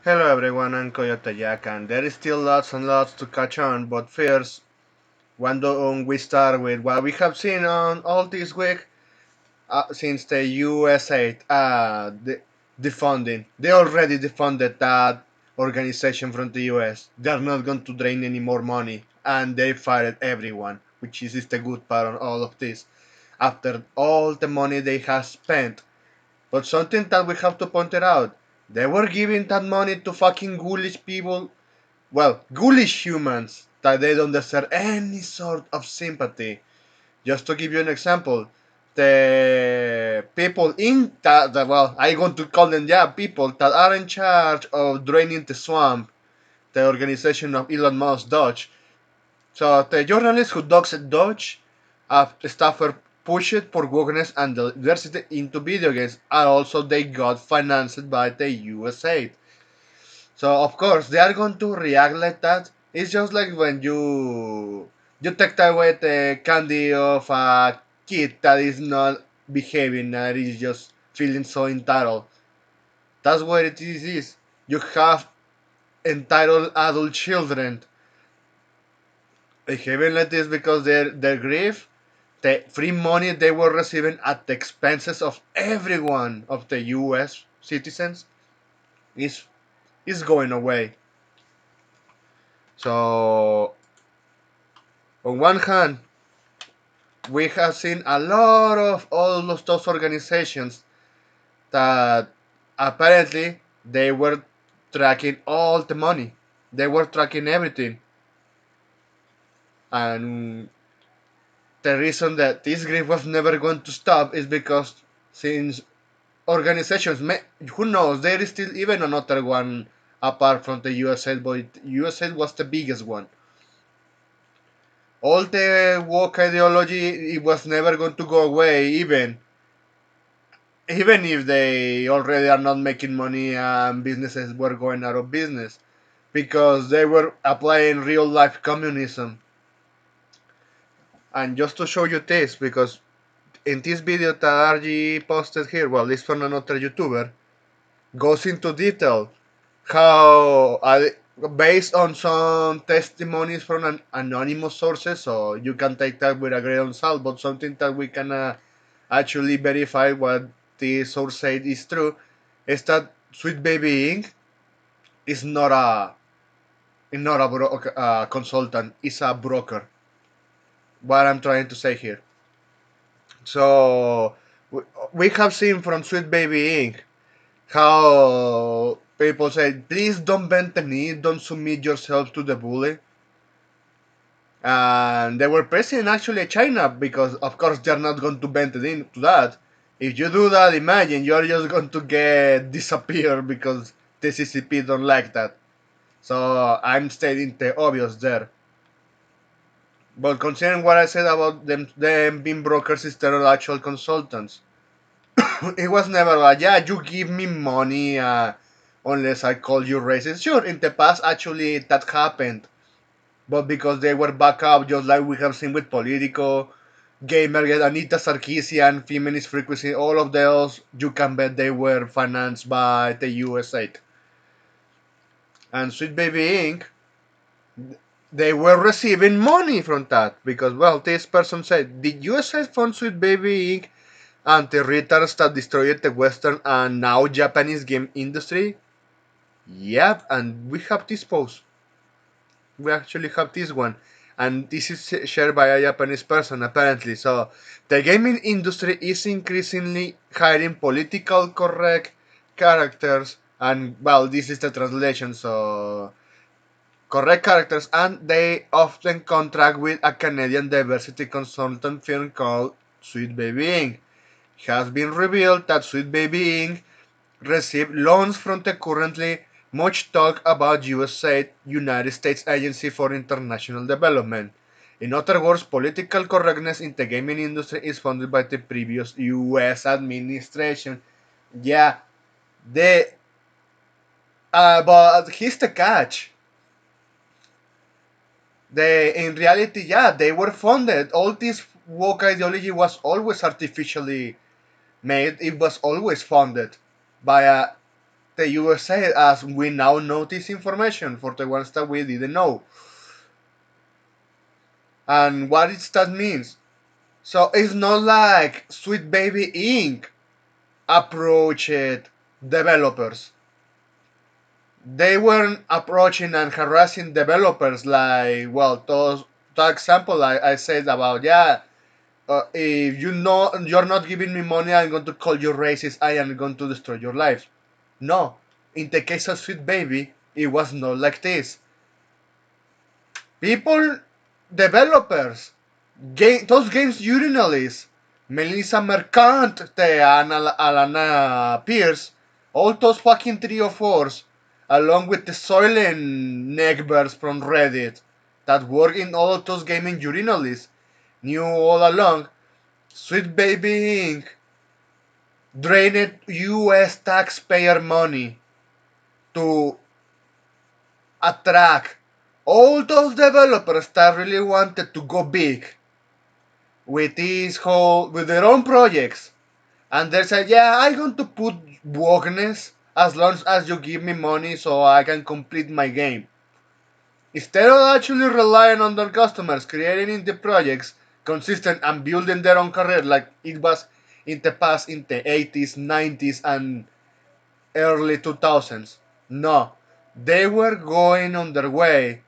Hello everyone, I'm Coyote Jack, and there is still lots and lots to catch on. But first, when don't we start with what we have seen on all this week since the USAID defunding? They already defunded that organization from the US. They're not going to drain any more money, and they fired everyone, which is the good part on all of this. After all the money they have spent, but something that we have to point it out, they were giving that money to fucking ghoulish people, well, ghoulish humans that they don't deserve any sort of sympathy. Just to give you an example, the people in that, well, I want to call them, yeah, people that are in charge of draining the swamp, the organization of Elon Musk Dodge. So the journalist who dogs Dodge, staffer pushed for wokeness and diversity into video games, and also they got financed by the USAID. So of course they are going to react like that. It's just like when you take away the candy of a kid that is not behaving, that is just feeling so entitled. That's what it is. You have entitled adult children behaving like this because their grief, the free money they were receiving at the expenses of everyone of the U.S. citizens is is going away. So on one hand, we have seen a lot of all of those organizations that apparently they were tracking all the money. They were tracking everything. And the reason that this grief was never going to stop is because since organizations, who knows, there is still even another one apart from the USAID, but USAID was the biggest one. All the woke ideology, it was never going to go away, even if they already are not making money and businesses were going out of business because they were applying real life communism. And just to show you this, because in this video that RG posted here, well, it's from another YouTuber, goes into detail how, based on some testimonies from anonymous sources, so you can take that with a grain of salt, but something that we can actually verify what the source said is true, is that Sweet Baby Inc. is not a consultant, it's a broker. What I'm trying to say here. So we have seen from Sweet Baby Inc. how people say, please don't bend the knee, don't submit yourself to the bully. And they were pressing actually China because, of course, they're not going to bend the knee to that. If you do that, imagine you're just going to get disappear because the CCP don't like that. So I'm stating the obvious there. But considering what I said about them being brokers instead of actual consultants, it was never like, yeah, you give me money unless I call you racist. Sure, in the past, actually, that happened. But because they were back up, just like we have seen with Politico, Gamergate, Anita Sarkeesian, Feminist Frequency, all of those, you can bet they were financed by the USAID. And Sweet Baby Inc., they were receiving money from that because, well, this person said, did USAID fund Sweet Baby Inc. and the retards that destroyed the Western and now Japanese game industry? Yep, and we have this post. We actually have this one. And this is shared by a Japanese person, apparently. So, the gaming industry is increasingly hiring political correct characters, and, well, this is the translation, so correct characters, and they often contract with a Canadian diversity consultant firm called Sweet Baby Inc. It has been revealed that Sweet Baby Inc. received loans from the currently much talked about USAID, United States Agency for International Development. In other words, political correctness in the gaming industry is funded by the previous US administration. Yeah, they. But here's the catch. In reality, yeah, they were funded. All this woke ideology was always artificially made. It was always funded by the USA, as we now know this information for the ones that we didn't know. And what is that means? So it's not like Sweet Baby Inc. approached developers. They weren't approaching and harassing developers like, well, those, the example I said about, yeah, if you know you're not giving me money, I'm going to call you racist. I am going to destroy your lives. No, in the case of Sweet Baby, it was not like this. People, developers, those games journalists, Melissa Mercante and Alana Pierce, all those fucking three or fours, along with the Soylent neckbeards from Reddit that work in all of those gaming journalists, knew all along Sweet Baby Inc. drained US taxpayer money to attract all those developers that really wanted to go big with their own projects, and they said, yeah, I'm going to put wokeness as long as you give me money so I can complete my game. Instead of actually relying on their customers, creating indie projects consistent and building their own career like it was in the past, in the 80s, 90s, and early 2000s. No, they were going on their way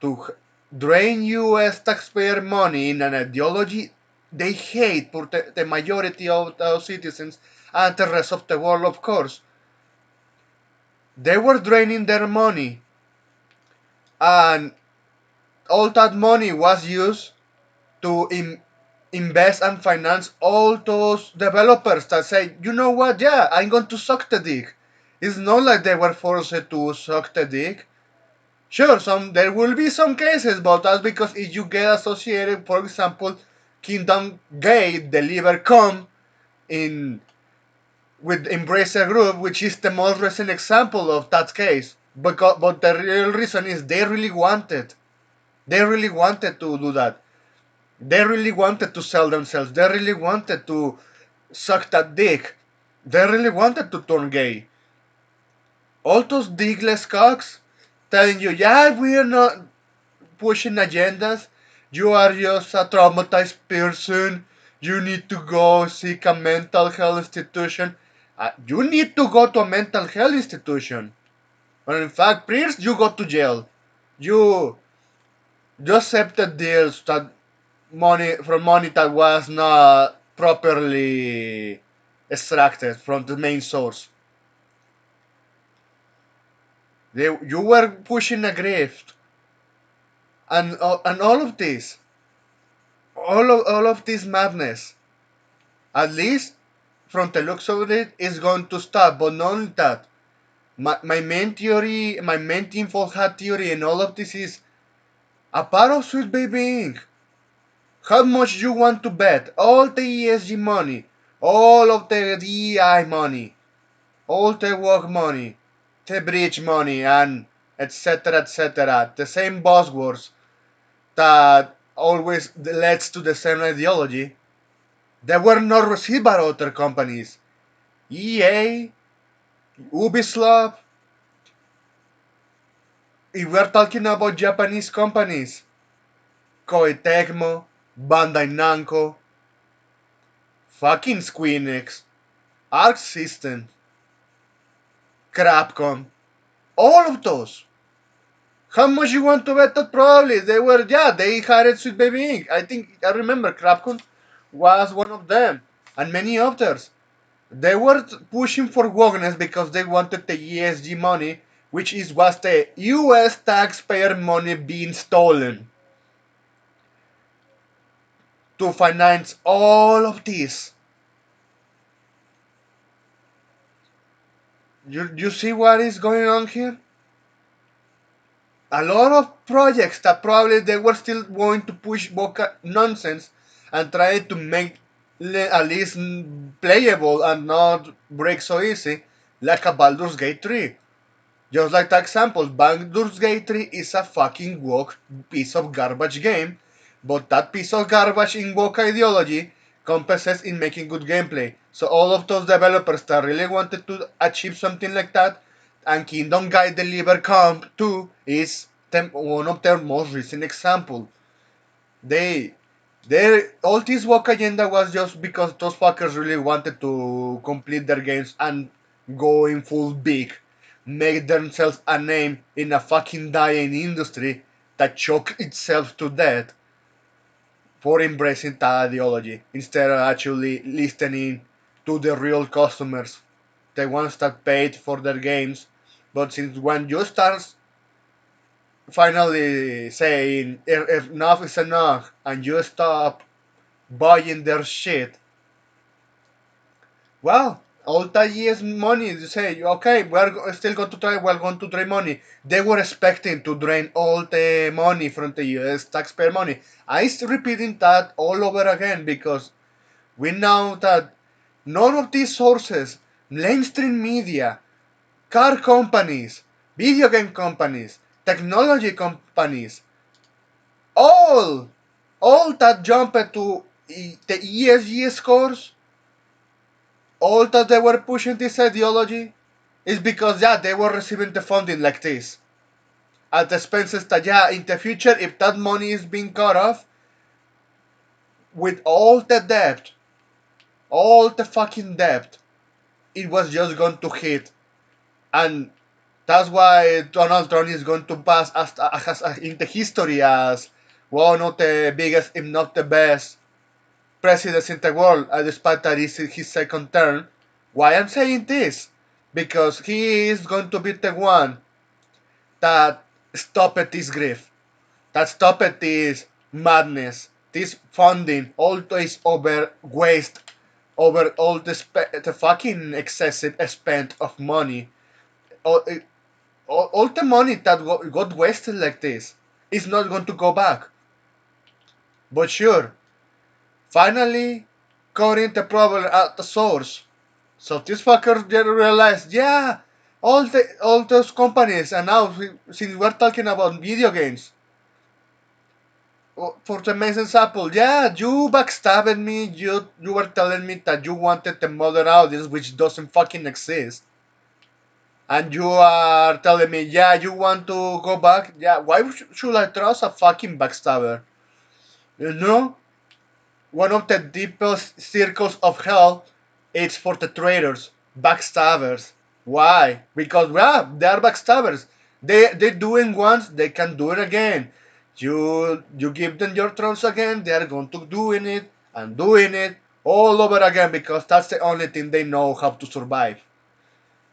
to drain US taxpayer money in an ideology they hate for the majority of those citizens and the rest of the world, of course. They were draining their money, and all that money was used to invest and finance all those developers that say, you know what, yeah, I'm going to suck the dick. It's not like they were forced to suck the dick. Sure, there will be some cases, but that's because if you get associated, for example, Kingdom Gate, Deliver Com in with Embracer Group, which is the most recent example of that case. But the real reason is they really wanted to do that. They really wanted to sell themselves. They really wanted to suck that dick. They really wanted to turn gay. All those dickless cocks telling you, yeah, we are not pushing agendas. You are just a traumatized person. You need to go seek a mental health institution. You need to go to a mental health institution. Or in fact, first you go to jail. You you accepted deals that money that was not properly extracted from the main source. You were pushing a grift, and all of this madness, at least from the looks of it, is going to stop. But not only that, my main theory, my main tinfoil hat theory, and all of this is a part of Sweet Baby Inc. How much you want to bet? All the ESG money, all of the DEI money, all the work money, the bridge money, and etc. etc. The same buzzwords that always leads to the same ideology. They were not received by other companies. EA, Ubisoft, if we're talking about Japanese companies, Koei Tecmo, Bandai Namco, fucking Squeenix, Arc System, Crapcom, all of those. How much you want to bet that probably they were, yeah, they hired Sweet Baby Inc. I remember Crapcom was one of them, and many others. They were pushing for wokeness because they wanted the ESG money, which was the US taxpayer money being stolen to finance all of this. You see what is going on here? A lot of projects that probably they were still going to push Boca nonsense and try to make at least playable and not break so easy, like a Baldur's Gate 3. Just like the example, Baldur's Gate 3 is a fucking woke piece of garbage game, but that piece of garbage in woke ideology compensates in making good gameplay. So all of those developers that really wanted to achieve something like that And Kingdom Guide Deliver Comp 2 is one of their most recent examples. They all this woke agenda was just because those fuckers really wanted to complete their games and go in full big, make themselves a name in a fucking dying industry that choked itself to death for embracing that ideology instead of actually listening to the real customers, the ones that paid for their games. But since when you start finally saying enough is enough and you stop buying their shit, well, all that year's money, you say, okay, still going to try, we're going to drain money. They were expecting to drain all the money from the US taxpayer money. I'm repeating that all over again because we know that none of these sources, mainstream media, car companies, video game companies, technology companies, all, all that jumped to the ESG scores, all that they were pushing this ideology is because, yeah, they were receiving the funding like this. At the expenses that, yeah, in the future, if that money is being cut off, with all the fucking debt, it was just going to hit. And that's why Donald Trump is going to pass as in the history as one of the biggest, if not the best, presidents in the world, despite that it's his second term. Why I'm saying this? Because he is going to be the one that stopped this grief, that stopped this madness, this funding, all this over waste, over all the fucking excessive spend of money. All, all the money that got wasted like this is not going to go back. But sure, finally cutting the problem at the source. So these fuckers just realized, yeah, all those companies, and now since we're talking about video games, for the main example, yeah, you backstabbed me. You were telling me that you wanted the modern audience, which doesn't fucking exist, and you are telling me, yeah, you want to go back. Yeah, why should I trust a fucking backstabber? You know, one of the deepest circles of hell is for the traitors, backstabbers. Why? Because, well, they are backstabbers. They doing once, they can do it again. You give them your trust again, they are going to doing it all over again because that's the only thing they know how to survive.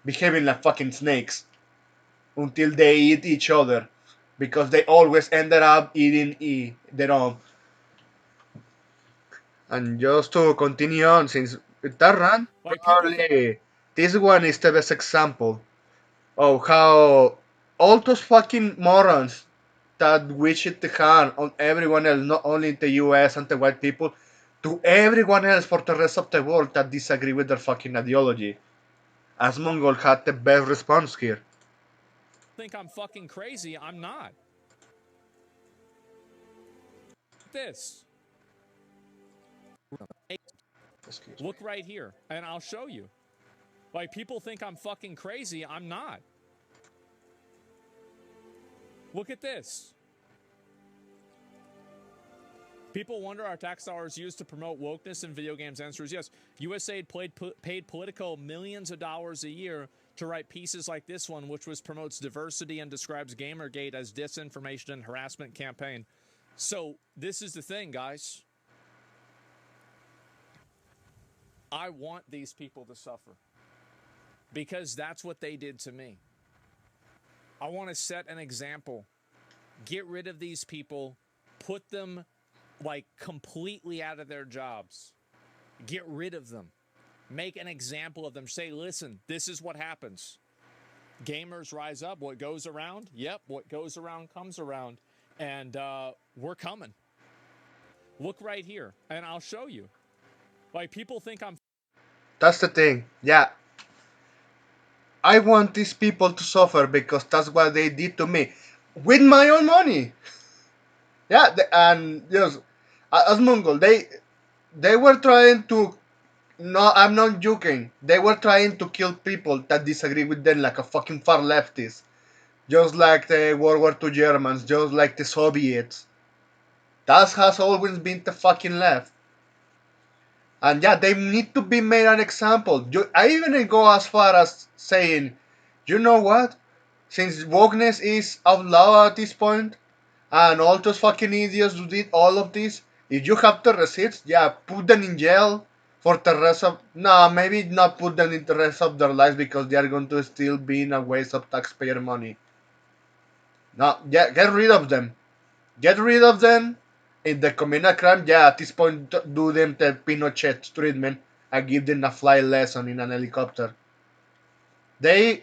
Behaving like fucking snakes until they eat each other because they always ended up eating their own. And just to continue on, since with that run, Like people think probably this one is the best example of how all those fucking morons that wish it to harm on everyone else, not only in the US and the white people, to everyone else for the rest of the world that disagree with their fucking ideology. As Mongol had the best response here. I'm fucking crazy. I'm not. This. Excuse me. Look right here, and I'll show you. Like people think I'm fucking crazy. I'm not. Look at this. People wonder are tax dollars used to promote wokeness in video games? Answer is yes. USAID paid Politico millions of dollars a year to write pieces like this one, which promotes diversity and describes Gamergate as disinformation and harassment campaign. So this is the thing, guys. I want these people to suffer because that's what they did to me. I want to set an example. Get rid of these people. Put them like completely out of their jobs. Get rid of them. Make an example of them. Say, listen, this is what happens. Gamers rise up. What goes around? Yep, what goes around comes around. And we're coming. Look right here, and I'll show you. Like, people think I'm... That's the thing. Yeah, I want these people to suffer because that's what they did to me with my own money. Yeah, and yes, as Mongol, they were trying to No, I'm not joking. They were trying to kill people that disagree with them like a fucking far leftist. Just like the World War II Germans, just like the Soviets. That has always been the fucking left. And yeah, they need to be made an example. I even go as far as saying, you know what? Since wokeness is outlawed at this point, and all those fucking idiots who did all of this, if you have the receipts, yeah, put them in jail for the rest of. No, maybe not put them in the rest of their lives because they are going to still be in a waste of taxpayer money. No, yeah, get rid of them. Get rid of them. If they commit a crime, yeah, at this point, do them the Pinochet treatment and give them a flight lesson in an helicopter. They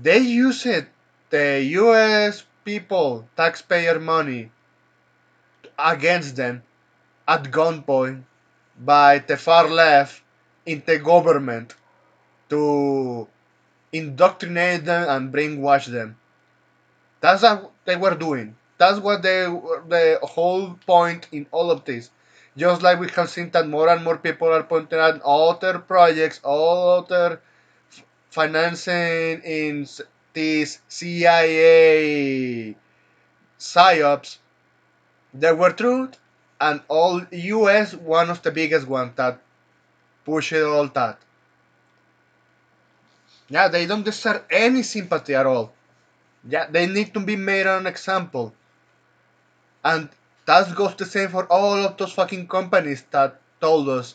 they use it, the U.S. people, taxpayer money, against them at gunpoint by the far left in the government to indoctrinate them and brainwash them. That's what they were doing. That's what the whole point in all of this. Just like we have seen that more and more people are pointing out other projects, other financing in these CIA psyops that were true, and all US one of the biggest ones that push it all that. Yeah, they don't deserve any sympathy at all. Yeah, they need to be made an example. And that goes the same for all of those fucking companies that told us,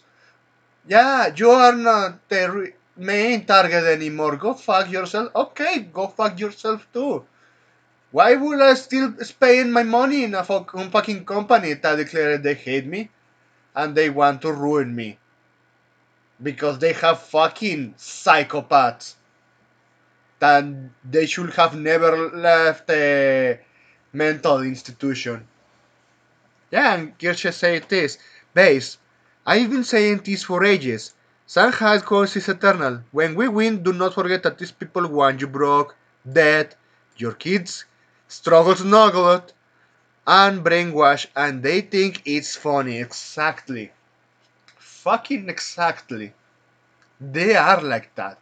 yeah, you are not the main target anymore. Go fuck yourself. Okay, go fuck yourself too. Why would I still spend my money in a fucking company that declared they hate me and they want to ruin me? Because they have fucking psychopaths that they should have never left a mental institution. Yeah, and Kirche said this. Base, I've been saying this for ages. Somehow cause is eternal. When we win, do not forget that these people want you broke, dead, your kids, struggle snuggled, and brainwashed, and they think it's funny. Exactly. Fucking exactly. They are like that.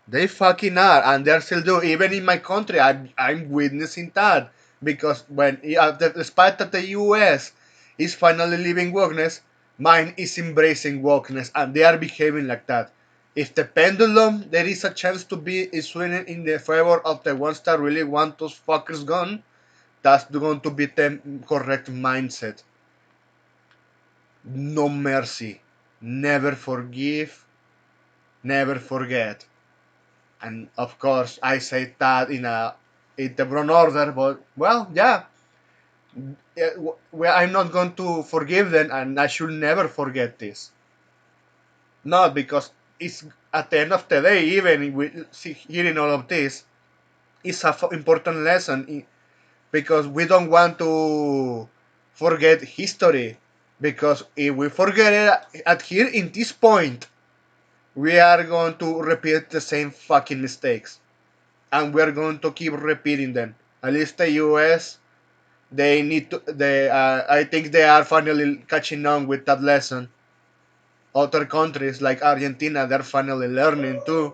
They fucking are, and they still do. Even in my country, I'm witnessing that because despite that the U.S. is finally leaving wokeness, mine is embracing wokeness, and they are behaving like that. If the pendulum there is a chance to be is swinging in the favor of the ones that really want those fuckers gone, that's going to be the correct mindset. No mercy, never forgive, never forget. And of course I say that in the wrong order, but well, yeah, I'm not going to forgive them, and I should never forget this. Not because it's at the end of the day, even hearing all of this, it's an important lesson because we don't want to forget history. Because if we forget it at here in this point, we are going to repeat the same fucking mistakes, and we're going to keep repeating them. At least the US, they need to. I think they are finally catching on with that lesson. Other countries like Argentina, they're finally learning too,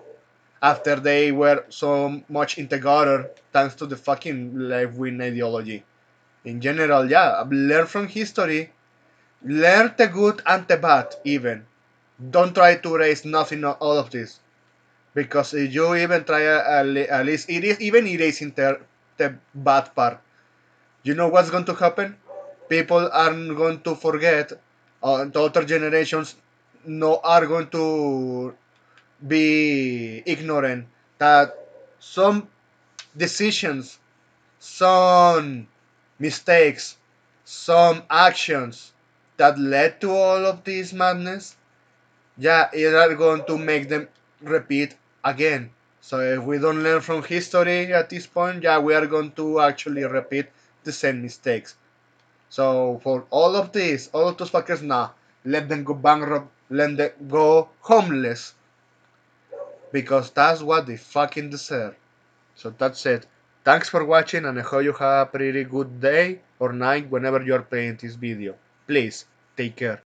after they were so much in the gutter thanks to the fucking left-wing ideology. In general, yeah, learn from history, learn the good and the bad. Even don't try to erase nothing all of this. Because if you even try at least it is even erasing the bad part, you know what's going to happen? People aren't going to forget, the other generations no are going to be ignorant that some decisions, some mistakes, some actions that led to all of this madness, yeah, it are going to make them repeat again. So if we don't learn from history at this point, yeah, we are going to actually repeat the same mistakes. So for all of this, all of those fuckers, nah, let them go bankrupt, let them go homeless, because that's what they fucking deserve. So that's it. Thanks for watching, and I hope you have a pretty good day or night whenever you're playing this video. Please, take care.